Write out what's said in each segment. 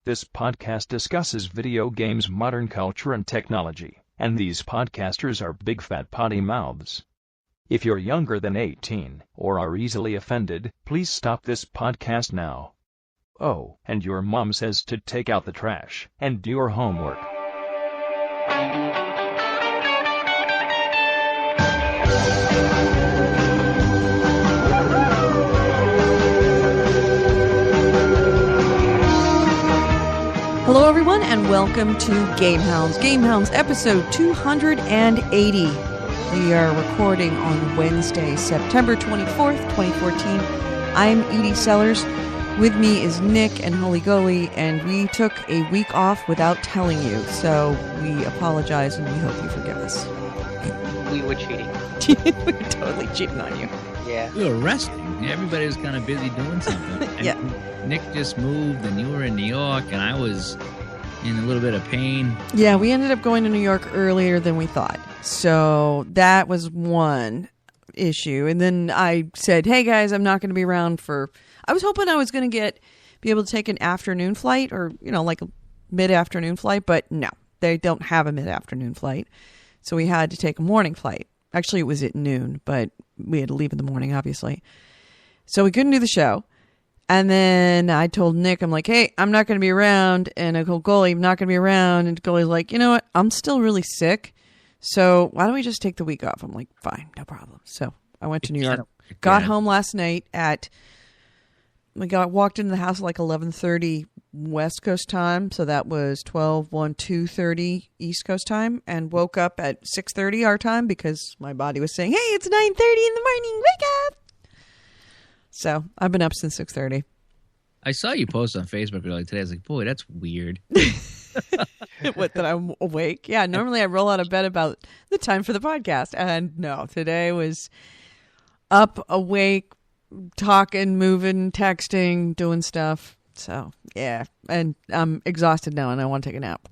This podcast discusses video games, modern culture, and technology, and these podcasters are big fat potty mouths. If you're younger than 18 or are easily offended, please stop this podcast now. Oh, and your mom says to take out the trash and do your homework. Hello, everyone, and welcome to GameHounds. GameHounds episode 280. We are recording on Wednesday, September 24th, 2014. I'm Edie Sellers. With me is Nick and Holy Goalie, and we took a week off without telling you, so we apologize and we hope you forgive us. We were cheating. We were totally cheating on you. Yeah. We were resting. Everybody was kind of busy doing something. And Yeah. Nick just moved, and you were in New York, and I was in a little bit of pain. Yeah, we ended up going to New York earlier than we thought. So that was one issue. And then I said, hey, guys, I'm not going to be around for... I was hoping I was going to be able to take an afternoon flight or, like a mid-afternoon flight. But no, they don't have a mid-afternoon flight. So we had to take a morning flight. Actually, it was at noon, but we had to leave in the morning, obviously. So we couldn't do the show. And then I told Nick, I'm like, hey, I'm not going to be around. And I told Goalie, I'm not going to be around. And Goalie's like, you know what? I'm still really sick. So why don't we just take the week off? I'm like, fine, no problem. So I went to New York. Got home last night walked into the house at like 11:30 West Coast time. So that was 2:30 East Coast time. And woke up at 6:30 our time because my body was saying, hey, it's 9:30 in the morning. Wake up. So I've been up since 6:30. I saw you post on Facebook earlier today. I was like, boy, that's weird. What, that I'm awake? Yeah, normally I roll out of bed about the time for the podcast. And no, today was up, awake, talking, moving, texting, doing stuff. So, yeah. And I'm exhausted now and I want to take a nap.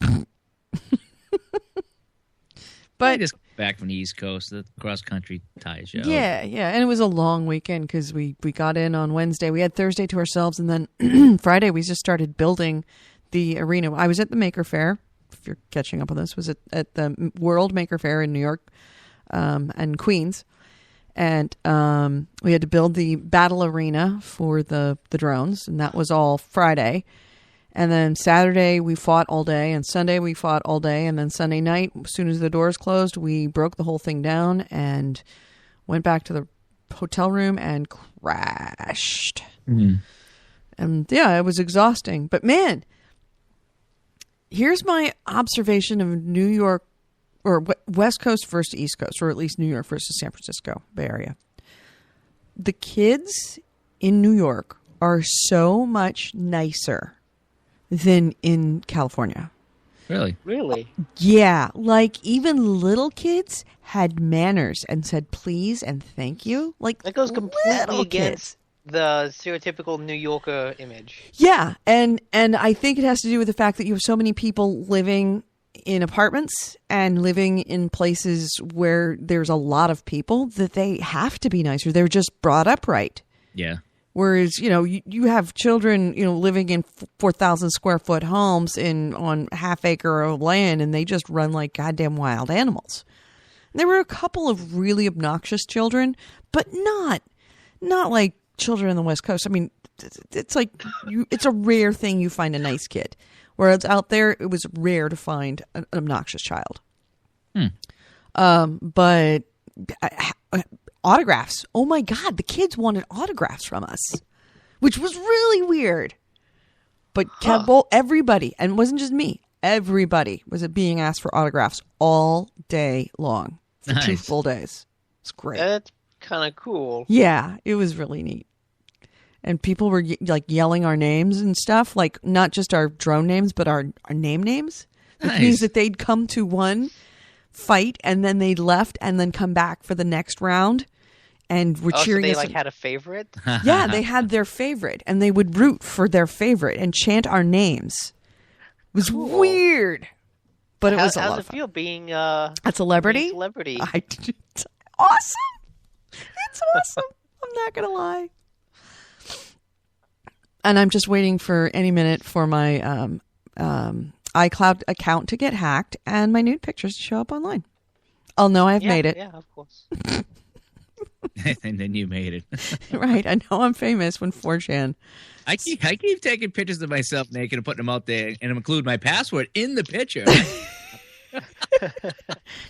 But I just back from the East Coast, the cross-country tie show. Yeah. And it was a long weekend because we got in on Wednesday. We had Thursday to ourselves, and then Friday we just started building the arena. I was at the Maker Faire, if you're catching up on this, was at the World Maker Faire in New York and Queens. And we had to build the battle arena for the drones, and that was all Friday. And then Saturday we fought all day, and Sunday we fought all day, and then Sunday night, as soon as the doors closed, we broke the whole thing down and went back to the hotel room and crashed. Mm-hmm. And yeah, it was exhausting. But man, here's my observation of New York, or West Coast versus East Coast, or at least New York versus San Francisco Bay Area. The kids in New York are so much nicer than in California. Really? Yeah. Like, even little kids had manners and said please and thank you. Like, that goes completely against the stereotypical New Yorker image. Yeah. And I think it has to do with the fact that you have so many people living in apartments and living in places where there's a lot of people that they have to be nicer. They're just brought up right. Yeah. Whereas, you have children, living in 4,000 square foot homes on half acre of land, and they just run like goddamn wild animals. And there were a couple of really obnoxious children, but not like children on the West Coast. I mean, it's like it's a rare thing you find a nice kid. Whereas out there, it was rare to find an obnoxious child. But autographs. Oh my God, the kids wanted autographs from us, which was really weird. But everybody, and it wasn't just me, everybody was being asked for autographs all day long for 2 full days. It's great. That's kind of cool. Yeah, it was really neat. And people were like yelling our names and stuff, like not just our drone names, but our name names. Which means that they'd come to one fight and then they'd left and then come back for the next round and were cheering so us. they had a favorite? Yeah, they had their favorite and they would root for their favorite and chant our names. It was weird, but it was a lot of fun. How's it feel being a celebrity? It's awesome. It's awesome. I'm not going to lie. And I'm just waiting for any minute for my iCloud account to get hacked and my nude pictures to show up online. I'll know I've made it. Yeah, of course. And then you made it. Right. I know I'm famous when 4chan. I keep taking pictures of myself naked and putting them out there and include my password in the picture.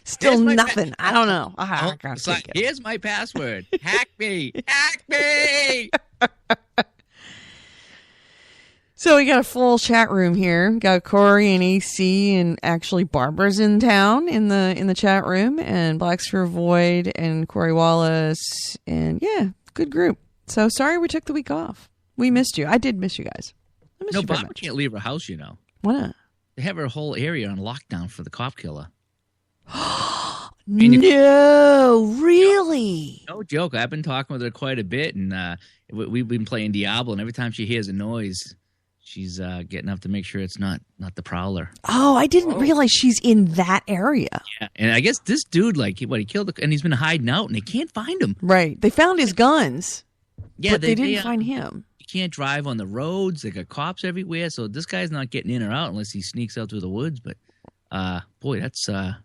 Still nothing. I don't know. It's like, here's my password. Hack me. Hack me. So we got a full chat room here. Got Corey and AC, and actually Barbara's in town in the chat room, and Black Sphere Void and Corey Wallace, and yeah, good group. So sorry we took the week off. We missed you. I did miss you guys. I missed you very Barbara much. can't leave her house, you know. Why not? They have her whole area on lockdown for the cop killer. No, really? No joke. I've been talking with her quite a bit, and we've been playing Diablo, and every time she hears a noise, she's getting up to make sure it's not the Prowler. Oh, I didn't realize she's in that area. Yeah, and I guess this dude, he killed, and he's been hiding out, and they can't find him. Right. They found his guns, Yeah, but they didn't find him. You can't drive on the roads. They got cops everywhere, so this guy's not getting in or out unless he sneaks out through the woods. But, boy, that's when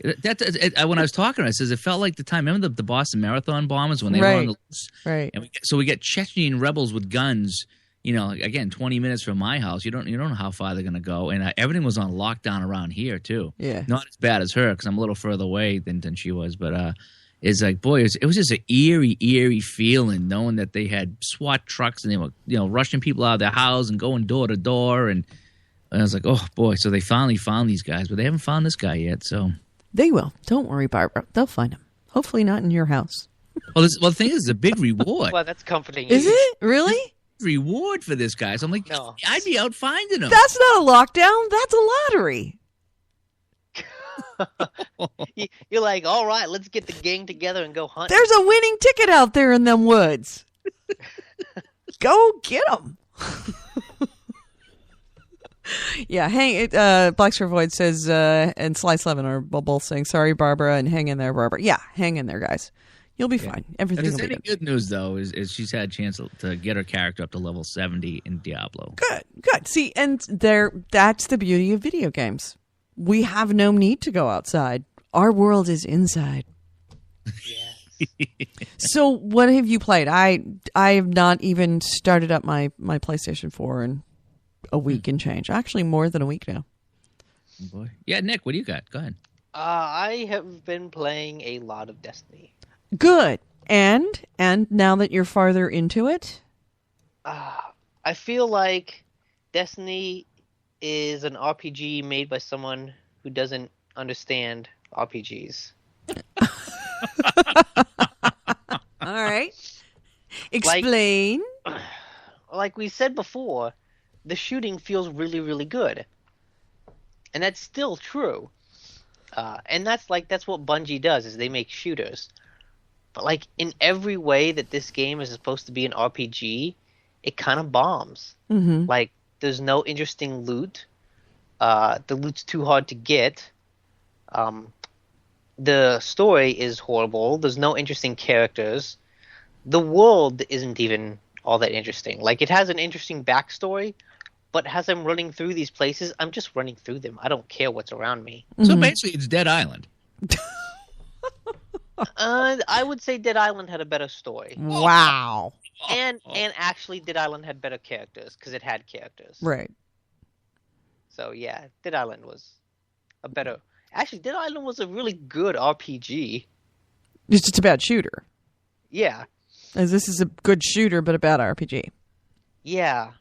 I was talking to her, I says it felt like the time. Remember the Boston Marathon bombers when they were on the loose? Right. And we get Chechen rebels with guns. You know, again, 20 minutes from my house. You don't know how far they're gonna go, and everything was on lockdown around here too. Yeah, not as bad as her because I'm a little further away than she was. But it's like, boy, it was just an eerie feeling knowing that they had SWAT trucks and they were rushing people out of their house and going door to door, and I was like, oh boy, so they finally found these guys, but they haven't found this guy yet. So they will. Don't worry, Barbara. They'll find him. Hopefully, not in your house. Well, the thing is, it's a big reward. Well, that's comforting. Is it really? Reward for this guy. So I'm like, no. I'd be out finding him. That's not a lockdown. That's a lottery. You're like, all right, let's get the gang together and go hunt. There's a winning ticket out there in them woods. Go get them. Yeah, Black Sphere Void says, and Slice 11 are both saying, sorry, Barbara, and hang in there, Barbara. Yeah, hang in there, guys. You'll be fine. Everything will be good. Good news, though, is she's had a chance to get her character up to level 70 in Diablo. Good. See, and that's the beauty of video games. We have no need to go outside. Our world is inside. Yes. So what have you played? I have not even started up my PlayStation 4 in a week and change. Actually, more than a week now. Oh boy. Yeah, Nick, what do you got? Go ahead. I have been playing a lot of Destiny. Good. And now that you're farther into it? I feel like Destiny is an RPG made by someone who doesn't understand RPGs. All right. Explain. Like we said before, the shooting feels really, really good. And that's still true. And that's what Bungie does, is they make shooters. But like in every way that this game is supposed to be an RPG, it kind of bombs. Mm-hmm. Like there's no interesting loot. The loot's too hard to get. The story is horrible. There's no interesting characters. The world isn't even all that interesting. Like it has an interesting backstory, but as I'm running through these places, I'm just running through them. I don't care what's around me. So basically, it's Dead Island. I would say Dead Island had a better story. Wow. And actually Dead Island had better characters because it had characters. Right. So yeah, Dead Island was a better... Actually, Dead Island was a really good RPG. It's just a bad shooter. Yeah. As this is a good shooter, but a bad RPG. Yeah.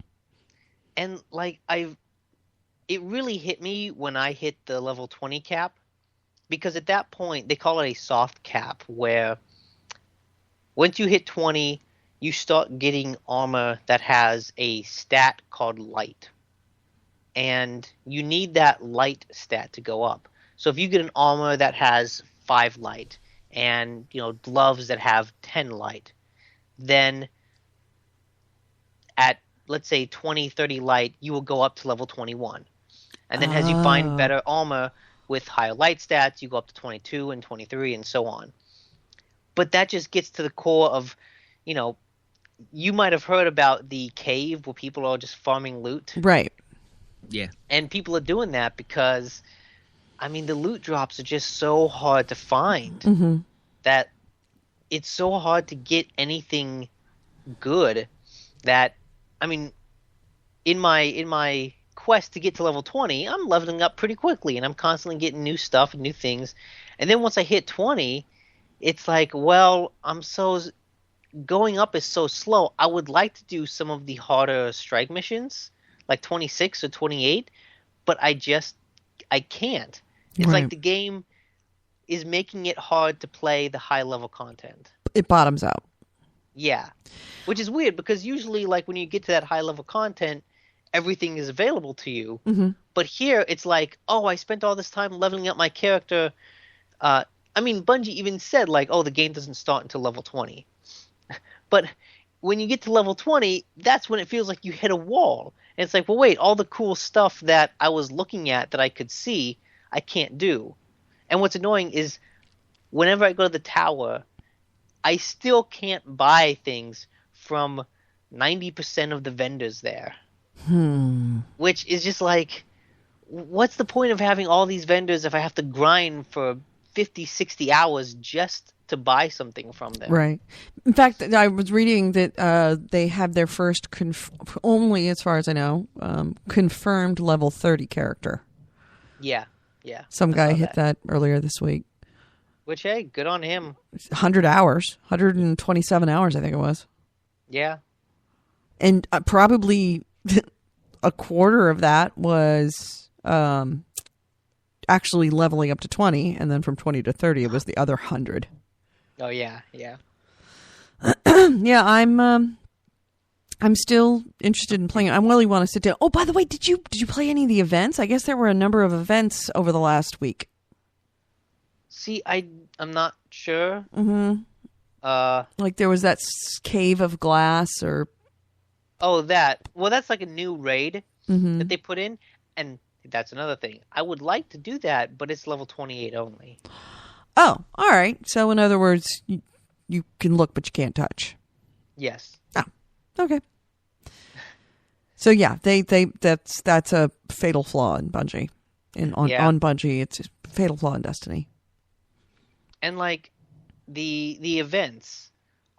And like it really hit me when I hit the level 20 cap. Because at that point, they call it a soft cap, where once you hit 20, you start getting armor that has a stat called light. And you need that light stat to go up. So if you get an armor that has 5 light and, gloves that have 10 light, then at, let's say, 20, 30 light, you will go up to level 21. And then as you find better armor with higher light stats, you go up to 22 and 23 and so on. But that just gets to the core of, you might have heard about the cave where people are just farming loot. Right. Yeah. And people are doing that because, I mean, the loot drops are just so hard to find that it's so hard to get anything good that, I mean, in my quest to get to level 20, I'm leveling up pretty quickly and I'm constantly getting new stuff and new things. And then once I hit 20, it's like, well, going up is so slow. I would like to do some of the harder strike missions, like 26 or 28, but I can't. It's Right. like the game is making it hard to play the high level content. It bottoms out. Yeah. Which is weird because usually like when you get to that high level content, everything is available to you. But here it's like, oh, I spent all this time leveling up my character. I mean, Bungie even said like, oh, the game doesn't start until level 20. But when you get to level 20, that's when it feels like you hit a wall. And it's like, well, wait, all the cool stuff that I was looking at that I could see, I can't do. And what's annoying is whenever I go to the tower, I still can't buy things from 90% of the vendors there. Which is just like, what's the point of having all these vendors if I have to grind for 50, 60 hours just to buy something from them? Right. In fact, I was reading that they have their first, only as far as I know, confirmed level 30 character. Yeah, yeah. Some I guy saw hit that earlier this week. Which, hey, good on him. 100 hours, 127 hours, I think it was. Yeah. And probably a quarter of that was actually leveling up to 20, and then from 20 to 30, it was the other 100. Oh yeah, yeah. Yeah, I'm still interested in playing. I really want to sit down. Oh, by the way, did you play any of the events? I guess there were a number of events over the last week. See, I'm not sure. Like there was that cave of glass, or Oh, that. Well, that's like a new raid that they put in, and that's another thing. I would like to do that, but it's level 28 only. oh, all right. So in other words, you can look, but you can't touch. Yes. Oh, okay. So yeah, that's a fatal flaw in Bungie. On Bungie, it's a fatal flaw in Destiny. And like the events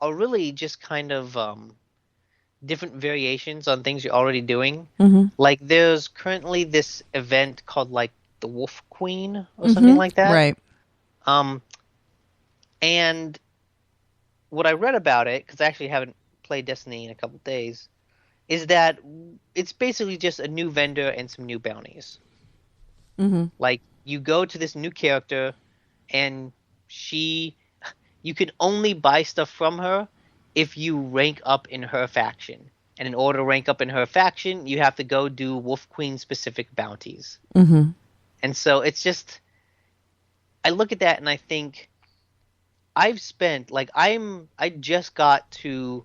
are really just kind of different variations on things you're already doing. Like there's currently this event called like the Wolf Queen or something like that. Right. And what I read about it, because I actually haven't played Destiny in a couple days, is that it's basically just a new vendor and some new bounties. Like you go to this new character, and you can only buy stuff from her if you rank up in her faction. And in order to rank up in her faction, you have to go do Wolf Queen specific bounties. And so it's just, I look at that and I think, I've spent, like, I just got to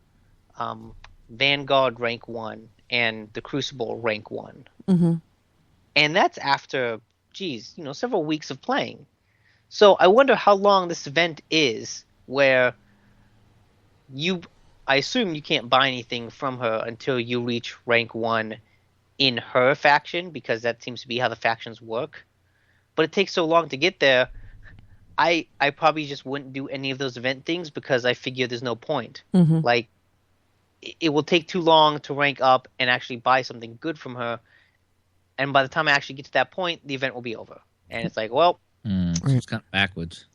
Vanguard rank 1 and the Crucible rank 1. And that's after, several weeks of playing. So I wonder how long this event is where I assume you can't buy anything from her until you reach rank 1 in her faction, because that seems to be how the factions work. But it takes so long to get there, I probably just wouldn't do any of those event things because I figure there's no point. Like, it will take too long to rank up and actually buy something good from her. And by the time I actually get to that point, the event will be over. And it's like, well... So it's kind of backwards.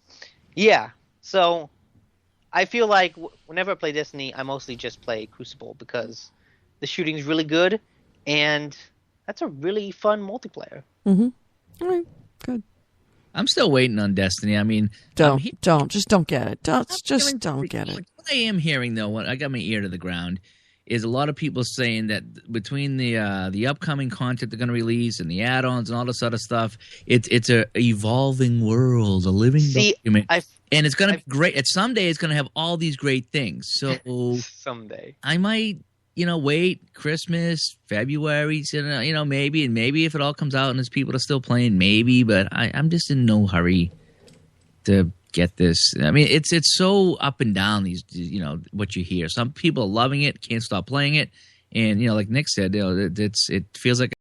Yeah. So I feel like whenever I play Destiny, I mostly just play Crucible because the shooting's really good, and that's a really fun multiplayer. All right. Good. I'm still waiting on Destiny. I mean, don't get it. Don't get it. What I am hearing though, what I got my ear to the ground, is a lot of people saying that between the upcoming content they're going to release and the add-ons and all this other stuff, it's a evolving world, a living document, and it's going to be great. Someday it's going to have all these great things. So someday I might, wait Christmas, February, maybe if it all comes out and there's people that are still playing, maybe. But I'm just in no hurry to get this. I mean, it's so up and down. These, what you hear. Some people are loving it, can't stop playing it, and like Nick said, it feels like